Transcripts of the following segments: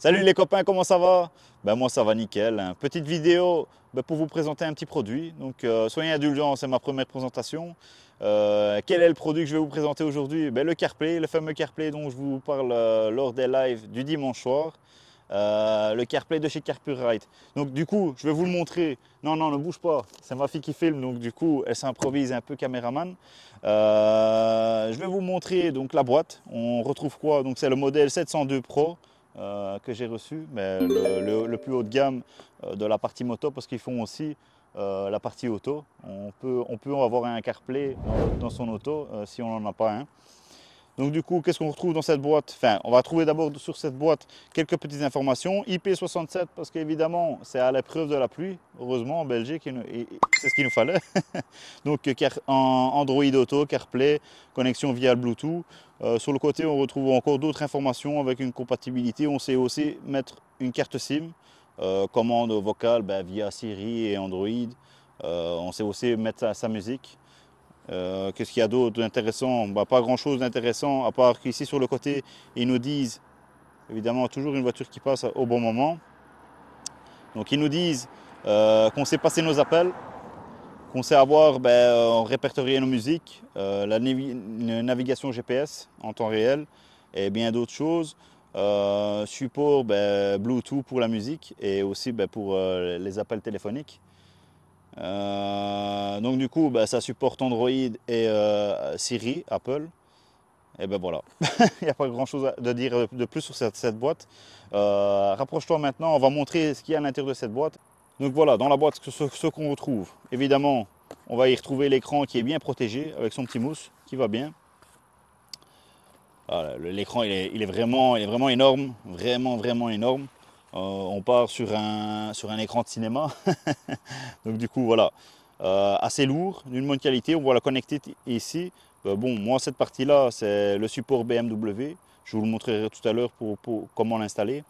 Salut les copains, comment ça va? Ben moi ça va nickel, hein. Petite vidéo pour vous présenter un petit produit. Donc soyez indulgents, c'est ma première présentation. Quel est le produit que je vais vous présenter aujourd'hui? Ben, le CarPlay, le fameux CarPlay dont je vous parle lors des lives du dimanche soir. Le CarPlay de chez CarPurite. Donc du coup, je vais vous le montrer. Non, non, ne bouge pas. C'est ma fille qui filme, donc du coup, elle s'improvise un peu caméraman. Je vais vous montrer donc la boîte. On retrouve quoi? Donc c'est le modèle 702 Pro que j'ai reçu, mais le plus haut de gamme de la partie moto, parce qu'ils font aussi la partie auto. On peut avoir un CarPlay dans son auto si on n'en a pas un. Donc du coup, qu'est-ce qu'on retrouve dans cette boîte? Enfin, on va trouver d'abord sur cette boîte quelques petites informations. IP67, parce qu'évidemment, c'est à l'épreuve de la pluie. Heureusement, en Belgique, c'est ce qu'il nous fallait. Donc Android Auto, CarPlay, connexion via le Bluetooth. Sur le côté, on retrouve encore d'autres informations avec une compatibilité. On sait aussi mettre une carte SIM, commande vocale via Siri et Android. On sait aussi mettre sa musique. Qu'est-ce qu'il y a d'autre d'intéressant? Pas grand-chose d'intéressant, à part qu'ici sur le côté, ils nous disent, évidemment, toujours une voiture qui passe au bon moment. Donc ils nous disent qu'on sait passer nos appels, qu'on sait avoir répertorier nos musiques, la navigation GPS en temps réel et bien d'autres choses. Support Bluetooth pour la musique et aussi pour les appels téléphoniques. Donc du coup, ça supporte Android et Siri, Apple. Et ben voilà, il n'y a pas grand chose à dire de plus sur cette boîte. Rapproche-toi maintenant, on va montrer ce qu'il y a à l'intérieur de cette boîte. Donc voilà, dans la boîte, ce qu'on retrouve, évidemment, on va y retrouver l'écran qui est bien protégé avec son petit mousse qui va bien. Voilà, l'écran il est vraiment énorme, vraiment énorme. On part sur un écran de cinéma. Donc du coup voilà, assez lourd, d'une bonne qualité. On voit la connectique ici. Bon, moi cette partie-là, c'est le support BMW. Je vous le montrerai tout à l'heure pour comment l'installer.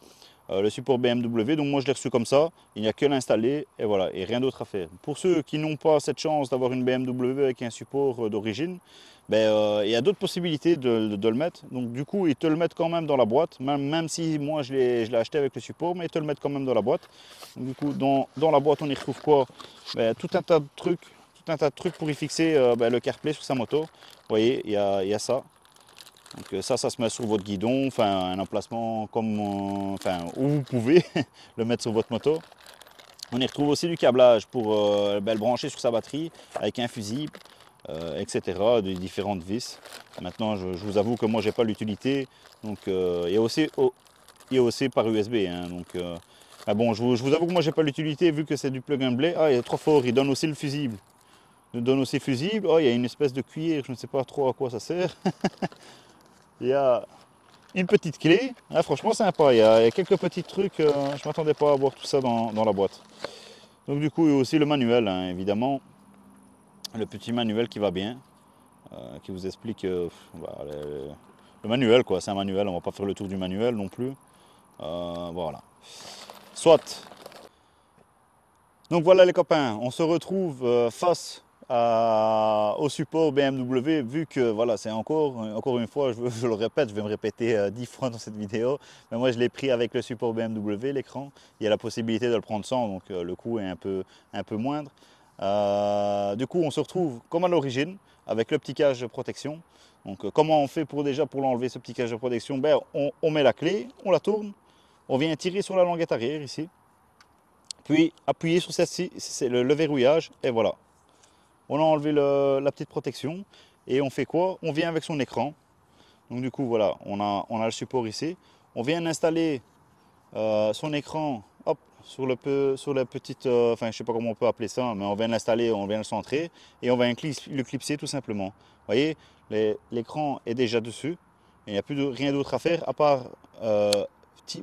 Le support BMW, donc moi je l'ai reçu comme ça, il n'y a que l'installer et voilà, et rien d'autre à faire. Pour ceux qui n'ont pas cette chance d'avoir une BMW avec un support d'origine, il y a d'autres possibilités de le mettre. Donc du coup, ils te le mettent quand même dans la boîte, même si moi je l'ai acheté avec le support, mais ils te le mettent quand même dans la boîte. Donc, du coup, dans la boîte, on y retrouve quoi? Tout un tas de trucs pour y fixer le CarPlay sur sa moto. Vous voyez, il y a ça. Donc ça se met sur votre guidon, enfin un emplacement comme, où vous pouvez le mettre sur votre moto. On y retrouve aussi du câblage pour le brancher sur sa batterie avec un fusible, etc. De différentes vis. Maintenant, je vous avoue que moi j'ai pas l'utilité. Donc il y a aussi par USB. Hein, donc, bon, je vous avoue que moi j'ai pas l'utilité vu que c'est du plug and play. Ah, il est trop fort, il donne aussi le fusible. Il donne aussi le fusible. Oh, il y a une espèce de cuir, je ne sais pas trop à quoi ça sert. Il y a une petite clé, ah, franchement sympa, il y a quelques petits trucs, je ne m'attendais pas à voir tout ça dans la boîte. Donc du coup, il y a aussi le manuel, hein, évidemment, le petit manuel qui va bien, qui vous explique le manuel, quoi, c'est un manuel, on ne va pas faire le tour du manuel non plus. Voilà. Soit. Donc voilà les copains, on se retrouve face au support BMW, vu que voilà, c'est encore une fois, je le répète, je vais me répéter 10 fois dans cette vidéo, mais moi je l'ai pris avec le support BMW, l'écran. Il y a la possibilité de le prendre sans, donc le coût est un peu moindre. Du coup, on se retrouve comme à l'origine, avec le petit cage de protection. Donc comment on fait pour l'enlever, ce petit cage de protection? On met la clé, on la tourne, on vient tirer sur la languette arrière ici, puis appuyer sur celle-ci, c'est le verrouillage, et voilà. On a enlevé la petite protection et on fait quoi? On vient avec son écran. Donc du coup voilà, on a le support ici. On vient installer son écran hop, sur la petite, enfin je sais pas comment on peut appeler ça, mais on vient l'installer, on vient le centrer et on va le clipser tout simplement. Vous voyez, l'écran est déjà dessus. Il n'y a plus rien d'autre à faire à part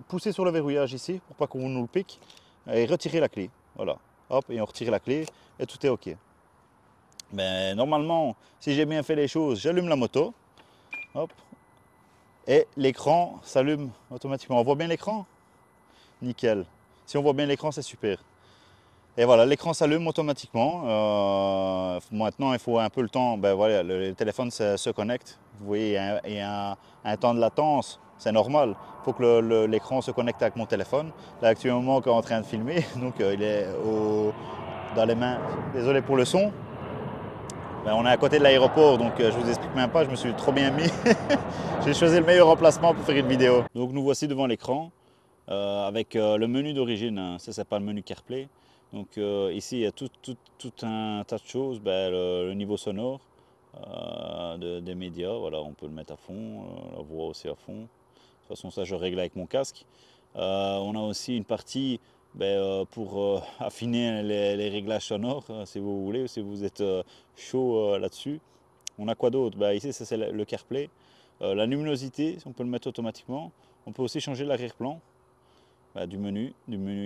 pousser sur le verrouillage ici pour pas qu'on nous le pique et retirer la clé. Voilà, hop, et on retire la clé et tout est OK. Normalement, si j'ai bien fait les choses, j'allume la moto, hop, et l'écran s'allume automatiquement. On voit bien l'écran? Nickel. Si on voit bien l'écran, c'est super. Et voilà, l'écran s'allume automatiquement. Maintenant, il faut un peu le temps. Voilà, le téléphone se connecte. Vous voyez, il y a un temps de latence c'est normal. Il faut que l'écran se connecte avec mon téléphone. Là actuellement, on est en train de filmer, donc il est dans les mains. Désolé pour le son. Ben, on est à côté de l'aéroport, donc je vous explique même pas, je me suis trop bien mis. J'ai choisi le meilleur emplacement pour faire une vidéo. Donc nous voici devant l'écran avec le menu d'origine, hein. Ça c'est pas le menu CarPlay. Donc ici il y a tout un tas de choses, ben, le niveau sonore des médias, voilà, on peut le mettre à fond, la voix aussi à fond. De toute façon ça je règle avec mon casque. On a aussi une partie pour affiner les réglages sonores, si vous voulez, si vous êtes chaud là-dessus. On a quoi d'autre? Ici, ça c'est le CarPlay. La luminosité, on peut le mettre automatiquement. On peut aussi changer l'arrière-plan du menu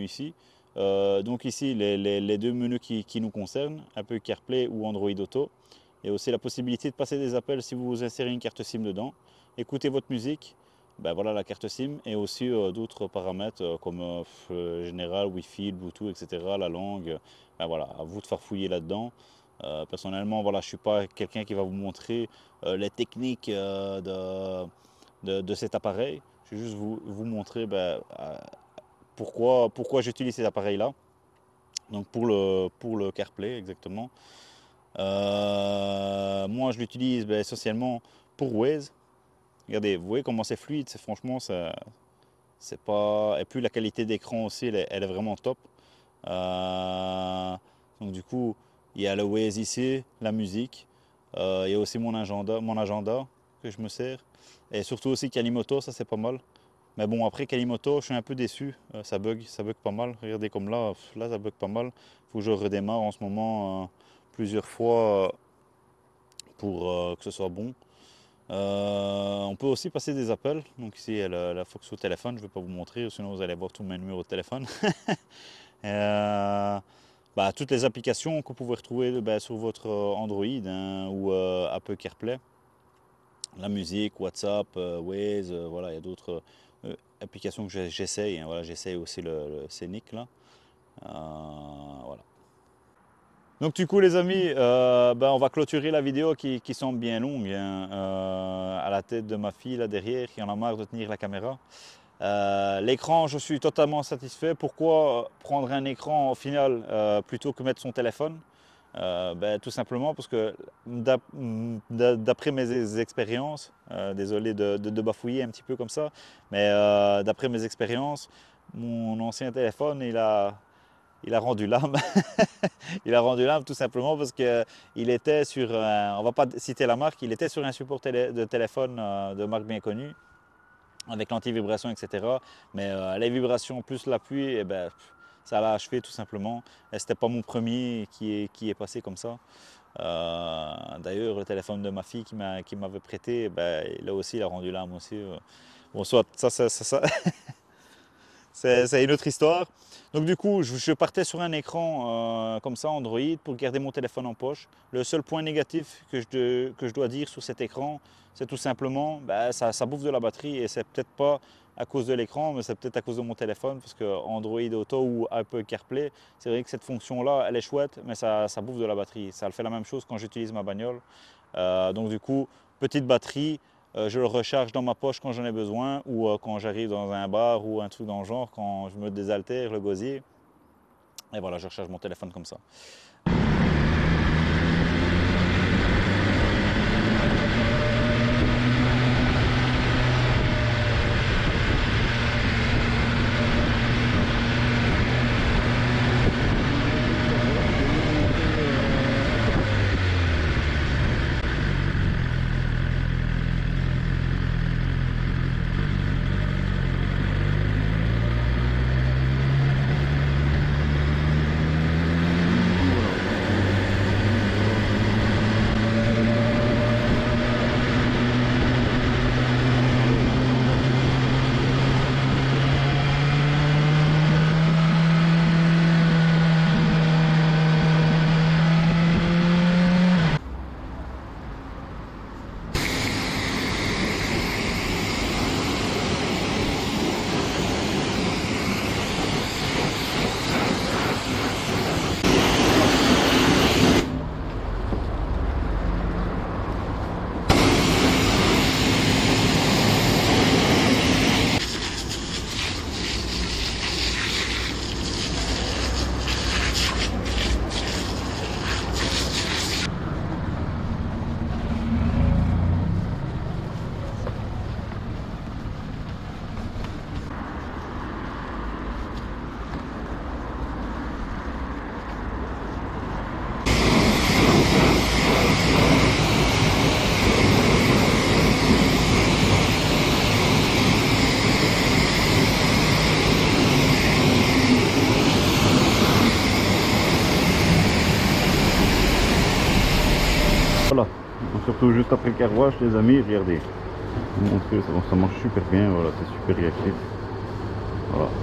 ici. Donc ici, les deux menus qui nous concernent, un peu CarPlay ou Android Auto. Il y a aussi la possibilité de passer des appels si vous insérez une carte SIM dedans. Écoutez votre musique. Voilà la carte SIM et aussi d'autres paramètres comme général, Wi-Fi, Bluetooth, etc. La langue, voilà, à vous de farfouiller là-dedans. Personnellement, voilà, je ne suis pas quelqu'un qui va vous montrer les techniques de cet appareil. Je vais juste vous montrer pourquoi j'utilise cet appareil-là. Donc pour le CarPlay exactement. Moi, je l'utilise essentiellement pour Waze. Regardez, vous voyez comment c'est fluide, franchement, c'est pas... Et puis la qualité d'écran aussi, elle est vraiment top. Donc du coup, il y a le Waze ici, la musique. Il y a aussi mon agenda que je me sers. Et surtout aussi Kalimoto, ça c'est pas mal. Mais bon, après Kalimoto, je suis un peu déçu. Ça bug pas mal. Regardez comme là ça bug pas mal. Il faut que je redémarre en ce moment plusieurs fois pour que ce soit bon. On peut aussi passer des appels. Donc ici, il y a la Foxo téléphone. Je ne vais pas vous montrer, sinon vous allez voir tous mes numéros de téléphone. Toutes les applications que vous pouvez retrouver sur votre Android ou Apple CarPlay. La musique, WhatsApp, Waze, voilà, il y a d'autres applications que j'essaye. Voilà, j'essaye aussi le Scenic là. Voilà. Donc du coup les amis, on va clôturer la vidéo qui semble bien longue à la tête de ma fille là derrière qui en a marre de tenir la caméra. L'écran, je suis totalement satisfait. Pourquoi prendre un écran au final plutôt que mettre son téléphone? Tout simplement parce que d'après mes expériences, désolé de bafouiller un petit peu comme ça, mais d'après mes expériences, mon ancien téléphone il a rendu l'âme. Il a rendu l'âme tout simplement parce qu'il était sur, on ne va pas citer la marque, il était sur un support de téléphone de marque bien connue, avec l'anti-vibration, etc. Mais les vibrations plus l'appui, ça l'a achevé tout simplement. Et c'était pas mon premier qui est passé comme ça. D'ailleurs, le téléphone de ma fille qui m'avait prêté, là aussi, il a rendu l'âme aussi. Bon, soit ça. C'est une autre histoire. Donc du coup, je partais sur un écran comme ça, Android, pour garder mon téléphone en poche. Le seul point négatif que je dois dire sur cet écran, c'est tout simplement, ça bouffe de la batterie et c'est peut-être pas à cause de l'écran, mais c'est peut-être à cause de mon téléphone, parce que Android Auto ou Apple CarPlay, c'est vrai que cette fonction-là, elle est chouette, mais ça bouffe de la batterie. Ça fait la même chose quand j'utilise ma bagnole. Donc du coup, petite batterie. Je le recharge dans ma poche quand j'en ai besoin ou quand j'arrive dans un bar ou un truc dans le genre, quand je me désaltère le gosier. Et voilà, je recharge mon téléphone comme ça. surtout juste après le carwash les amis, regardez. Je vous montrer, ça mange super bien, voilà, c'est super réactif. Voilà.